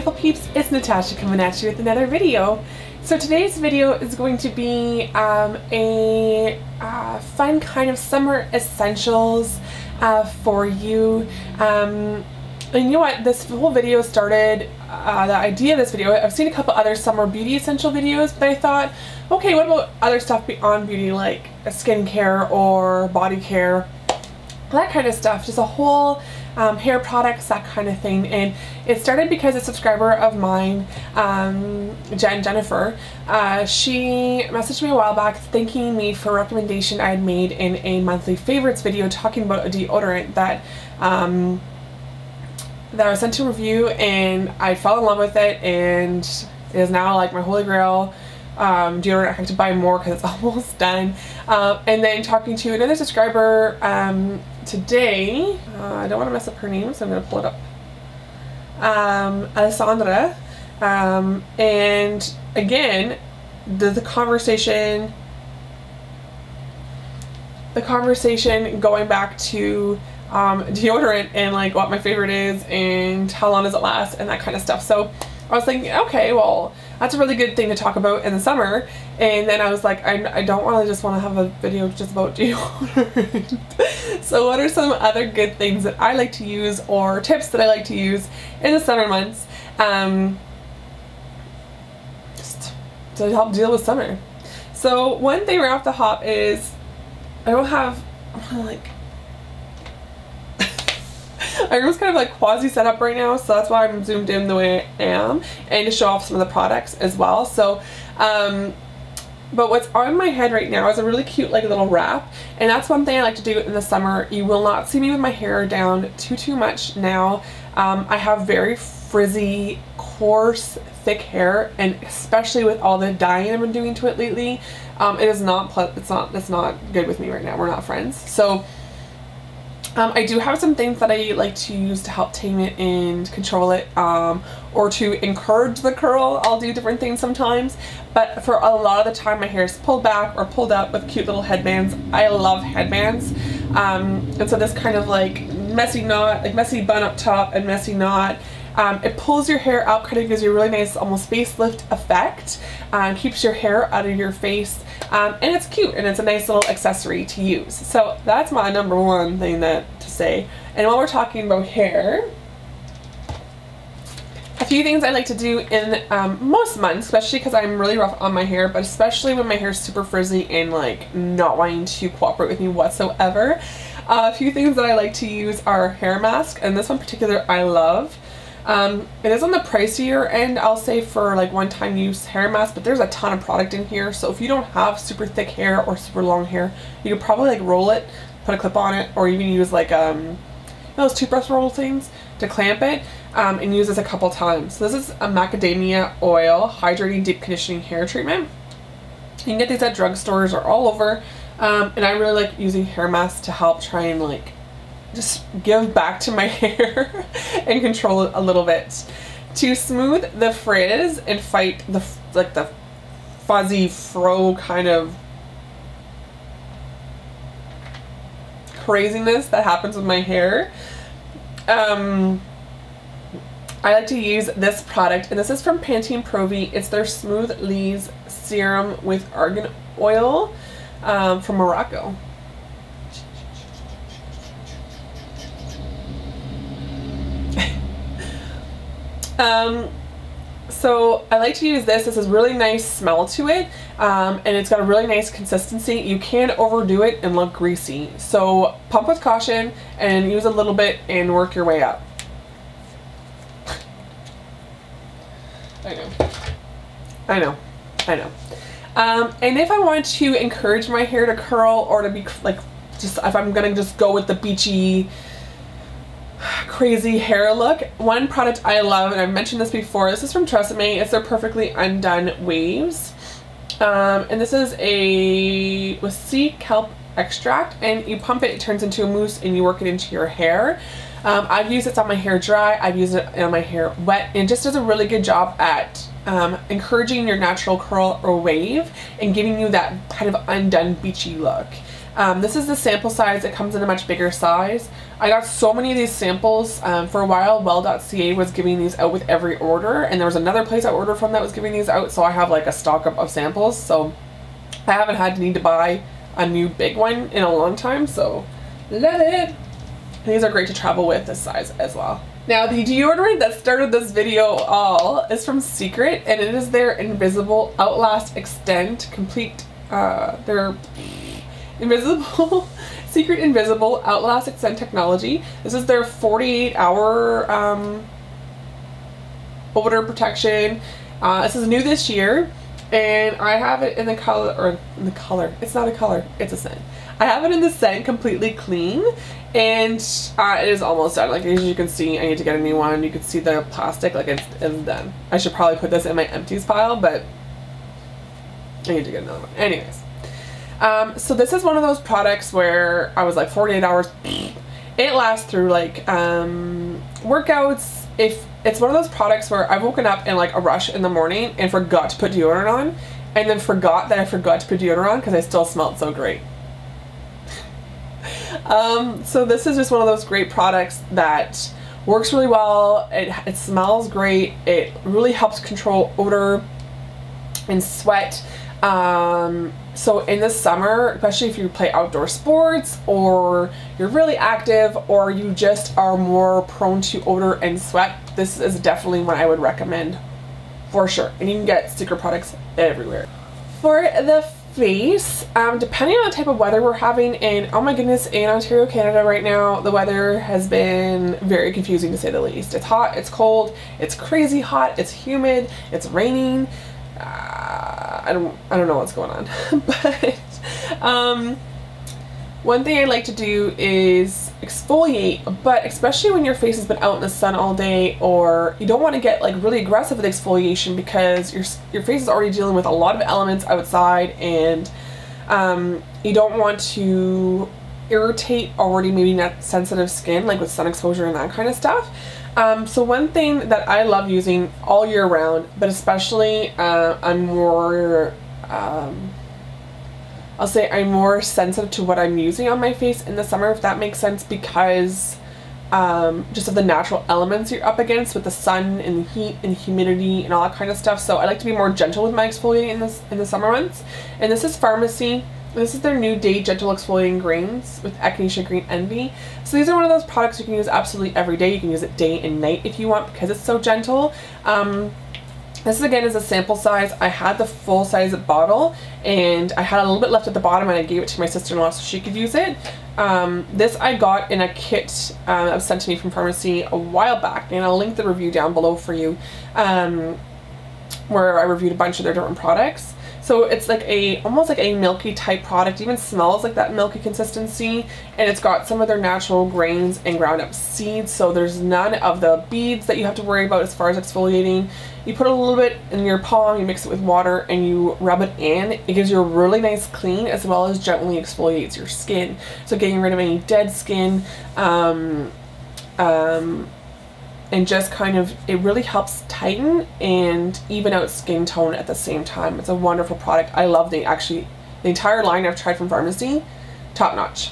beautiful peeps, it's Natasha coming at you with another video. So today's video is going to be a fun kind of summer essentials for you. And you know what, this whole video started, the idea of this video, I've seen a couple other summer beauty essential videos, but I thought, okay, what about other stuff beyond beauty, like skincare or body care, that kind of stuff, just a whole hair products, that kind of thing. And it started because a subscriber of mine, Jennifer, she messaged me a while back thanking me for a recommendation I had made in a monthly favorites video talking about a deodorant that I was sent to review, and I fell in love with it, and it is now like my holy grail deodorant. I have to buy more because it's almost done. And then talking to another subscriber today, I don't want to mess up her name, so I'm going to pull it up, Alessandra, and again the conversation going back to deodorant and like what my favorite is and how long does it last and that kind of stuff. So I was thinking, okay, well, that's a really good thing to talk about in the summer. And then I was like, I don't want to just want to have a video just about deodorant. So what are some other good things that I like to use, or tips that I like to use in the summer months, just to help deal with summer? So one thing right off the hop is I don't have, like, my room's kind of like quasi set up right now, so that's why I'm zoomed in the way I am, and to show off some of the products as well. So but what's on my head right now is a really cute like little wrap, and that's one thing I like to do in the summer. You will not see me with my hair down too much now. I have very frizzy, coarse, thick hair, and especially with all the dyeing I've been doing to it lately, it is not it's not good with me right now. We're not friends. So I do have some things that I like to use to help tame it and control it, or to encourage the curl. I'll do different things sometimes, but for a lot of the time my hair is pulled back or pulled up with cute little headbands. I love headbands, and so this kind of like messy knot, like messy bun up top and messy knot, it pulls your hair out, kind of gives you a really nice almost facelift effect, keeps your hair out of your face, and it's cute, and it's a nice little accessory to use. So that's my number one thing to say. And while we're talking about hair, a few things I like to do in most months, especially because I'm really rough on my hair, but especially when my hair is super frizzy and like not wanting to cooperate with me whatsoever. A few things that I like to use are hair mask, and this one in particular I love. It is on the pricier end, I'll say, for like one-time use hair mask, but there's a ton of product in here. So if you don't have super thick hair or super long hair, you could probably like roll it, put a clip on it, or even use like those toothbrush roll things to clamp it, and use this a couple times. So this is a macadamia oil hydrating deep conditioning hair treatment. You can get these at drugstores or all over, and I really like using hair masks to help try and like just give back to my hair and control it a little bit to smooth the frizz and fight the fuzzy fro kind of craziness that happens with my hair. I like to use this product, and this is from Pantene Pro-V. It's their Smooth Leaves Serum with Argan Oil from Morocco. So I like to use this. This has really nice smell to it, and it's got a really nice consistency. You can overdo it and look greasy, so pump with caution and use a little bit and work your way up. I know. And if I want to encourage my hair to curl, or to be like, just if I'm gonna just go with the beachy crazy hair look, one product I love, and I've mentioned this before, this is from Tressame. It's their Perfectly Undone Waves, and this is with sea kelp extract, and you pump it, it turns into a mousse, and you work it into your hair. I've used it on my hair dry, I've used it on my hair wet, and it just does a really good job at encouraging your natural curl or wave and giving you that kind of undone beachy look. This is the sample size. It comes in a much bigger size. I got so many of these samples. For a while, well.ca was giving these out with every order, and there was another place I ordered from that was giving these out, so I have like a stock up of samples. So I haven't had to need to buy a new big one in a long time, so love it. These are great to travel with this size as well. Now, the deodorant that started this video all is from Secret, and it is their Invisible Outlast Extend Complete, their Invisible, Secret Invisible Outlast Extend technology. This is their 48-hour odor protection. This is new this year, and I have it in the color, or in the color, it's not a color, it's a scent. I have it in the scent Completely Clean, and it is almost done. Like, as you can see, I need to get a new one. You can see the plastic, like it's done. I should probably put this in my empties pile, but I need to get another one. Anyways, so this is one of those products where I was like 48 hours. It lasts through like workouts. If it's one of those products where I've woken up in like a rush in the morning and forgot to put deodorant on, and then forgot that I forgot to put deodorant on because I still smelled so great. So this is just one of those great products that works really well. It smells great. It really helps control odor and sweat. So in the summer, especially if you play outdoor sports, or you're really active, or you just are more prone to odor and sweat, this is definitely one I would recommend for sure. And you can get Secret products everywhere. For the face, depending on the type of weather we're having, and oh my goodness, in Ontario, Canada right now, the weather has been very confusing to say the least. It's hot, it's cold, it's crazy hot, it's humid, it's raining. I don't know what's going on. But one thing I like to do is exfoliate, but especially when your face has been out in the sun all day, or you don't want to get like really aggressive with exfoliation because your face is already dealing with a lot of elements outside, and you don't want to irritate already maybe not sensitive skin, like with sun exposure and that kind of stuff. So one thing that I love using all year round, but especially I'm more I'll say I'm more sensitive to what I'm using on my face in the summer, if that makes sense, because just of the natural elements you're up against with the sun and the heat and humidity and all that kind of stuff. So I like to be more gentle with my exfoliating in the summer months. And this is Farmacy. This is their new Day Gentle Exfoliating Grains with Echinacea Green Envy. So these are one of those products you can use absolutely every day. You can use it day and night if you want, because it's so gentle. This again is a sample size. I had the full size bottle, and I had a little bit left at the bottom, and I gave it to my sister-in-law so she could use it. This I got in a kit that was sent to me from Farmacy a while back, and I'll link the review down below for you, where I reviewed a bunch of their different products. So it's like almost like a milky type product, even smells like that milky consistency, and it's got some of their natural grains and ground up seeds, so there's none of the beads that you have to worry about as far as exfoliating. You put a little bit in your palm, you mix it with water, and you rub it in. It gives you a really nice clean, as well as gently exfoliates your skin. So getting rid of any dead skin, and just kind of, it really helps tighten and even out skin tone at the same time. It's a wonderful product. I love the entire line I've tried from Farmacy, top notch.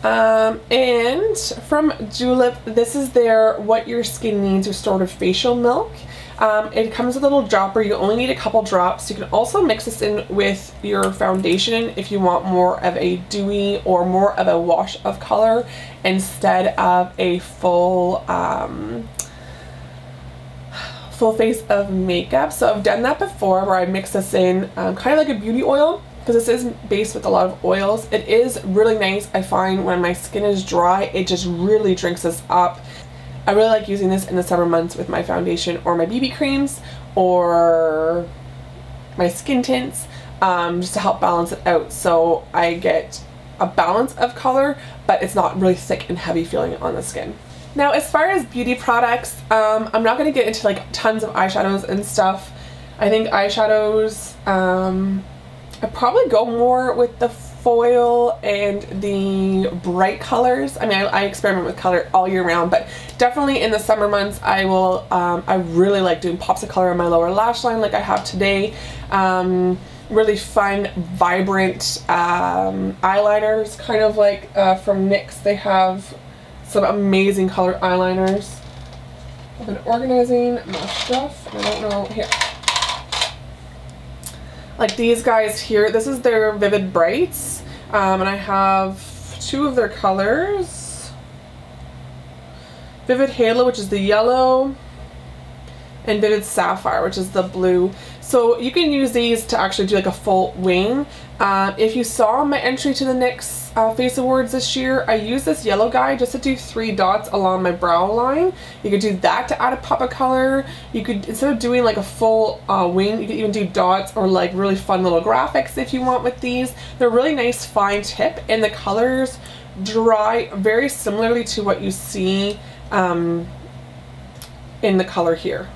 And from Julep, this is their What Your Skin Needs Restorative Facial Milk. It comes with a little dropper. You only need a couple drops. You can also mix this in with your foundation if you want more of a dewy or more of a wash of color instead of a full face of makeup. So I've done that before, where I mix this in kind of like a beauty oil, because this is based with a lot of oils. It is really nice. I find when my skin is dry, it just really drinks this up. I really like using this in the summer months with my foundation or my BB creams or my skin tints, just to help balance it out. So I get a balance of color, but it's not really thick and heavy feeling on the skin. Now, as far as beauty products, I'm not going to get into like tons of eyeshadows and stuff. I think eyeshadows, I probably go more with the foil and the bright colors. I mean, I experiment with color all year round, but definitely in the summer months I will, I really like doing pops of color on my lower lash line like I have today. really fun, vibrant eyeliners, kind of like from NYX. They have some amazing colored eyeliners. I've been organizing my stuff, and I don't know, here. Like these guys here, this is their Vivid Brights, and I have 2 of their colors. Vivid Halo, which is the yellow, and Vivid Sapphire, which is the blue. So you can use these to actually do like a full wing. If you saw my entry to the NYX Face Awards this year, I used this yellow guy just to do 3 dots along my brow line. You could do that to add a pop of color. You could, instead of doing like a full wing, you could even do dots or like really fun little graphics if you want with these. They're really nice fine tip, and the colors dry very similarly to what you see in the color here.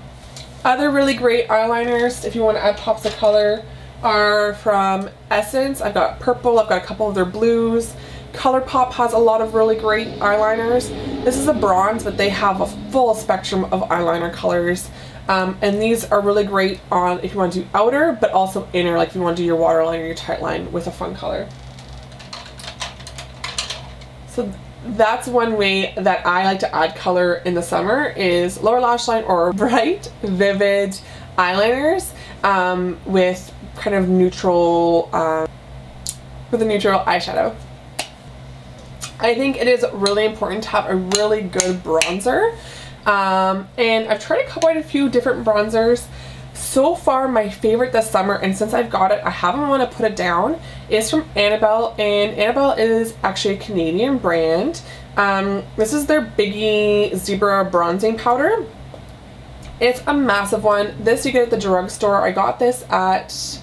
Other really great eyeliners, if you want to add pops of color, are from Essence. I've got purple, I've got a couple of their blues. ColourPop has a lot of really great eyeliners. This is a bronze, but they have a full spectrum of eyeliner colors. And these are really great on if you want to do outer, but also inner, like if you want to do your waterline or your tight line with a fun color. So that's one way that I like to add color in the summer, is lower lash line or bright, vivid eyeliners with kind of neutral, with a neutral eyeshadow. I think it is really important to have a really good bronzer. And I've tried quite a few different bronzers. So far, my favorite this summer, and since I've got it, I haven't want to put it down, is from Annabelle, and Annabelle is actually a Canadian brand. This is their Biggie Zebra Bronzing Powder. It's a massive one. This you get at the drugstore. I got this at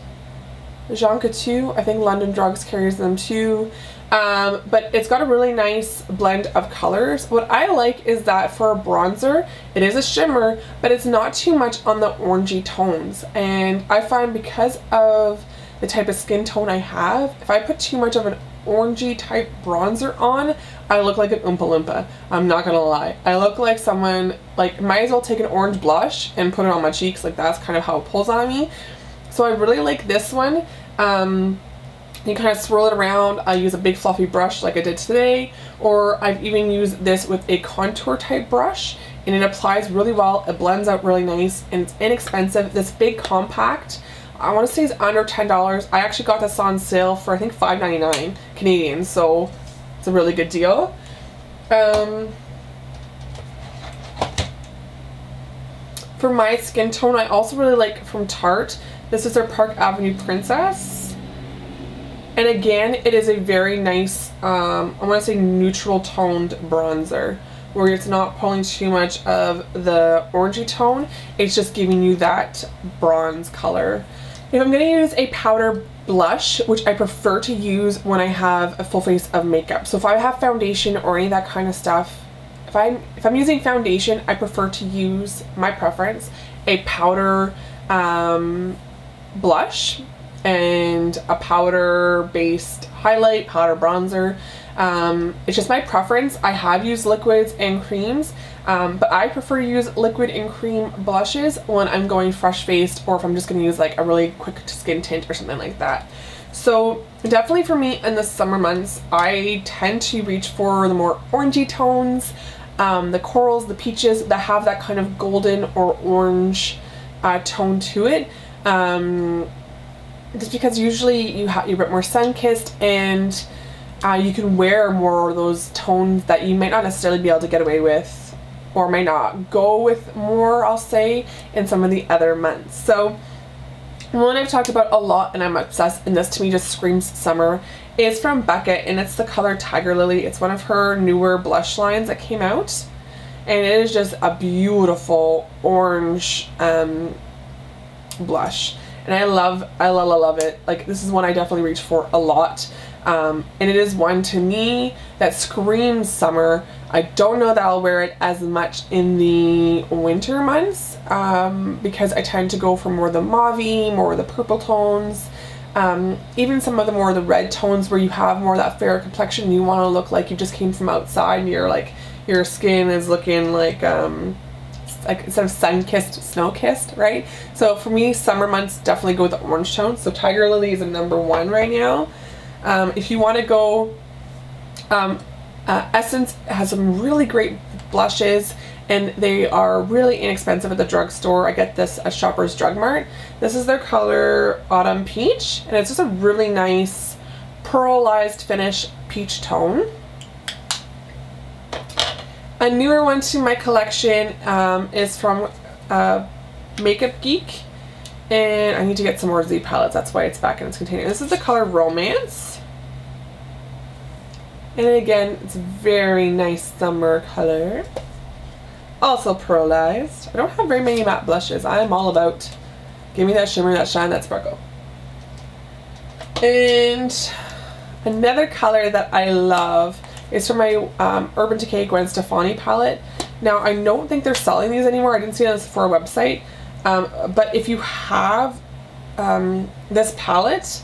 Jean Coutu. I think London Drugs carries them too. But it's got a really nice blend of colors. What I like is that for a bronzer, it is a shimmer, but it's not too much on the orangey tones. And I find because of the type of skin tone I have, if I put too much of an orangey type bronzer on, I look like an Oompa Loompa. I'm not gonna lie. I look like someone, like, might as well take an orange blush and put it on my cheeks. Like, that's kind of how it pulls on me. So I really like this one. You kind of swirl it around. I use a big fluffy brush like I did today, or I've even used this with a contour type brush, and it applies really well. It blends out really nice, and it's inexpensive. This big compact, I want to say, is under $10. I actually got this on sale for I think $5.99 Canadian, so it's a really good deal. For my skin tone, I also really like from Tarte. This is their Park Avenue Princess. And again, it is a very nice, I want to say neutral toned bronzer, where it's not pulling too much of the orangey tone. It's just giving you that bronze color. If I'm going to use a powder blush, which I prefer to use when I have a full face of makeup. So if I have foundation or any of that kind of stuff, if I'm using foundation, I prefer to use, my preference, a powder blush and a powder based highlight, powder bronzer. It's just my preference. I have used liquids and creams, but I prefer to use liquid and cream blushes when I'm going fresh faced, or if I'm just going to use like a really quick skin tint or something like that. So definitely for me in the summer months, I tend to reach for the more orangey tones, the corals, the peaches that have that kind of golden or orange tone to it. Just because usually you're a bit more sun-kissed, and you can wear more of those tones that you might not necessarily be able to get away with, or might not go with more, I'll say, in some of the other months. So one I've talked about a lot, and I'm obsessed, and this to me just screams summer, is from Becca, and it's the color Tigerlily. It's one of her newer blush lines that came out, and it is just a beautiful orange blush. And I love it. Like, this is one I definitely reach for a lot. And it is one to me that screams summer. I don't know that I'll wear it as much in the winter months, because I tend to go for more of the mauve-y, more of the purple tones. Even some of the more of the red tones where you have more of that fairer complexion. You want to look like you just came from outside and you're like, your skin is looking like like instead of sun-kissed, snow-kissed, right? So for me, summer months definitely go with the orange tone. So Tigerlily is a #1 right now. If you want to go, Essence has some really great blushes, and they are really inexpensive at the drugstore. I get this at Shoppers Drug Mart. This is their color Autumn Peach, and it's just a really nice pearlized finish peach tone. A newer one to my collection is from Makeup Geek, and I need to get some more Z palettes. That's why it's back in its container. This is the color Romance, and again, it's a very nice summer color. Also pearlized. I don't have very many matte blushes. I am all about give me that shimmer, that shine, that sparkle. And another color that I love is from my Urban Decay Gwen Stefani palette. Now, I don't think they're selling these anymore. I didn't see it on the Sephora website. But if you have this palette,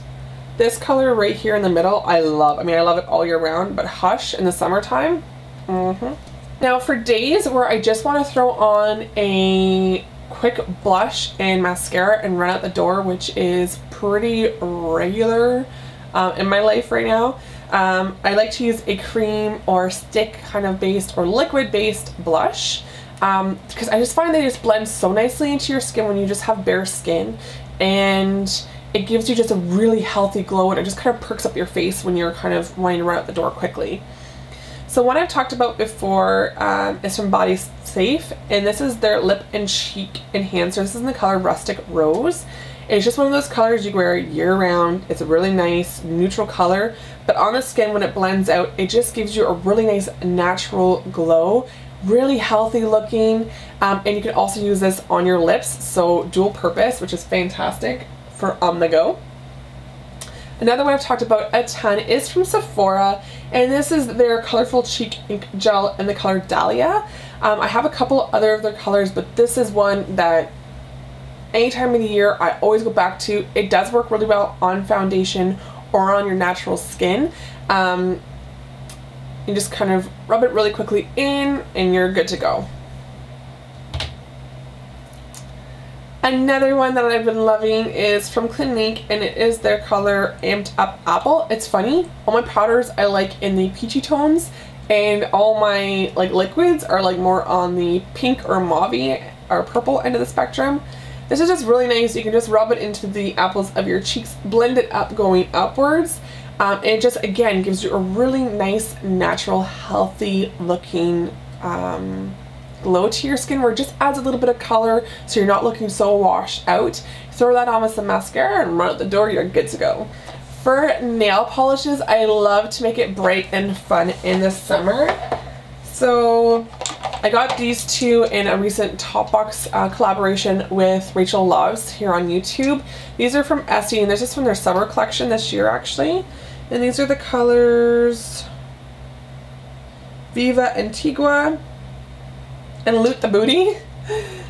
this color right here in the middle, I love. I mean, I love it all year round, but Hush in the summertime. Now, for days where I just want to throw on a quick blush and mascara and run out the door, which is pretty regular in my life right now, I like to use a cream or stick kind of based or liquid based blush because I just find they just blend so nicely into your skin when you just have bare skin, and it gives you just a really healthy glow, and it just kind of perks up your face when you're kind of wanting to run out the door quickly. So one I've talked about before is from Bodiesafe, and this is their lip and cheek enhancer. This is in the color Rustic Rose. It's just one of those colors you wear year round. It's a really nice neutral color, but on the skin when it blends out, it just gives you a really nice natural glow, really healthy looking, and you can also use this on your lips, so dual purpose, which is fantastic for on the go. Another one I've talked about a ton is from Sephora, and this is their Colorful Cheek Ink Gel in the color Dahlia. I have a couple other of their colors, but this is one that any time of the year I always go back to. It does work really well on foundation or on your natural skin. You just kind of rub it really quickly in and you're good to go. Another one that I've been loving is from Clinique, and it is their color Amped Up Apple. It's funny, all my powders I like in the peachy tones, and all my like liquids are like more on the pink or mauve or purple end of the spectrum. This is just really nice. You can just rub it into the apples of your cheeks, blend it up going upwards, and it just again gives you a really nice, natural, healthy looking glow to your skin, where it just adds a little bit of color so you're not looking so washed out. Throw that on with some mascara and run out the door, you're good to go. For nail polishes, I love to make it bright and fun in the summer. So I got these two in a recent Top Box collaboration with Rachel Loves here on YouTube. These are from Essie, and this is from their summer collection this year actually. And these are the colors Viva, Antigua, and Loot the Booty.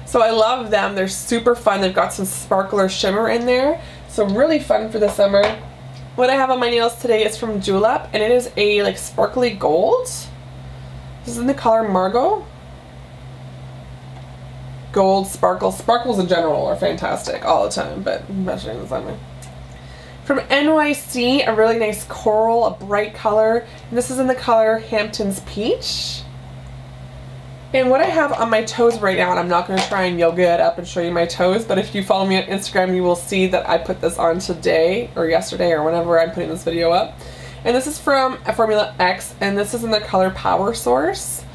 So I love them. They're super fun. They've got some sparkler shimmer in there, so really fun for the summer. What I have on my nails today is from Julep, and it is a like sparkly gold. This is in the color Margot. Gold sparkles. Sparkles in general are fantastic all the time, but especially in the summer. From NYC, a really nice coral, a bright color. And this is in the color Hamptons Peach. And what I have on my toes right now, and I'm not going to try and yoga it up and show you my toes, but if you follow me on Instagram, you will see that I put this on today, or yesterday, or whenever I'm putting this video up. And this is from Formula X, and this is in the color Power Source.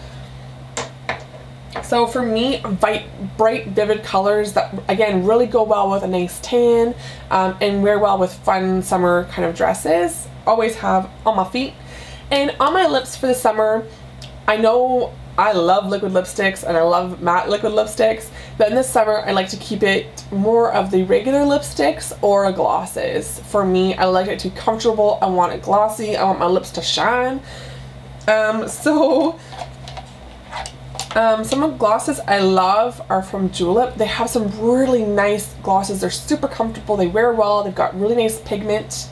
So for me, bright, vivid colors that, again, really go well with a nice tan, and wear well with fun summer kind of dresses. Always have on my feet. And on my lips for the summer, I know I love liquid lipsticks and I love matte liquid lipsticks, but in the summer I like to keep it more of the regular lipsticks or glosses. For me, I like it to be comfortable. I want it glossy. I want my lips to shine. Some of the glosses I love are from Julep. They have some really nice glosses. They're super comfortable. They wear well. They've got really nice pigment.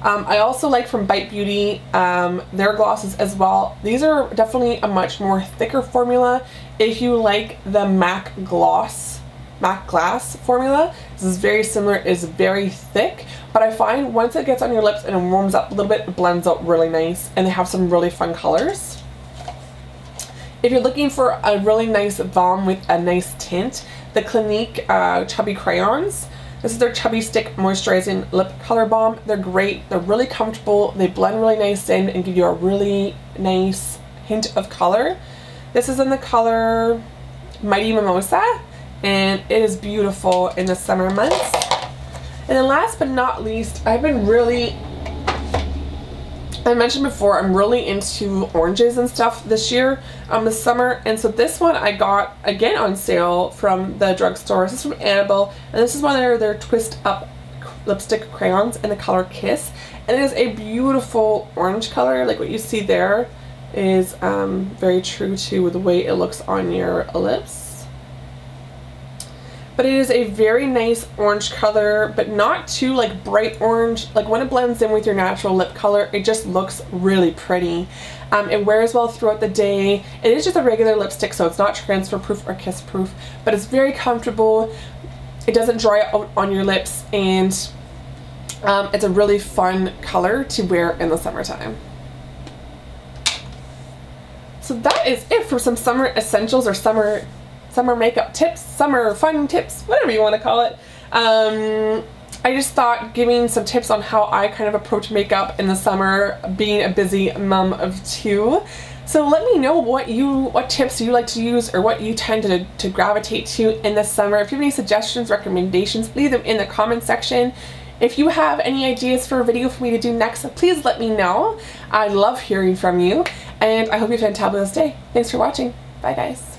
I also like from Bite Beauty their glosses as well. These are definitely a much more thicker formula. If you like the MAC Glass formula, this is very similar. It is very thick, but I find once it gets on your lips and it warms up a little bit, it blends out really nice, and they have some really fun colors. If you're looking for a really nice balm with a nice tint, the Clinique Chubby Crayons. This is their Chubby Stick Moisturizing Lip Color Balm. They're great. They're really comfortable. They blend really nice in and give you a really nice hint of color. This is in the color Mighty Mimosa, and it is beautiful in the summer months. And then last but not least, I've been really, I mentioned before, I'm really into oranges and stuff this year, this summer, and so this one I got again on sale from the drugstore. This is from Annabelle, and this is one of their Twist Up lipstick crayons in the color Kiss, and it is a beautiful orange color. Like what you see there is very true to the way it looks on your lips. But it is a very nice orange color, but not too like bright orange. Like when it blends in with your natural lip color, it just looks really pretty. It wears well throughout the day. It is just a regular lipstick, so it's not transfer proof or kiss proof, but it's very comfortable. It doesn't dry out on your lips, and it's a really fun color to wear in the summertime. So that is it for some summer essentials or summer makeup tips, summer fun tips, whatever you want to call it. I just thought giving some tips on how I kind of approach makeup in the summer, being a busy mom of two. So let me know what tips you like to use or what you tend to gravitate to in the summer. If you have any suggestions, recommendations, leave them in the comment section. If you have any ideas for a video for me to do next, please let me know. I love hearing from you, and I hope you have a fantabulous day. Thanks for watching. Bye guys.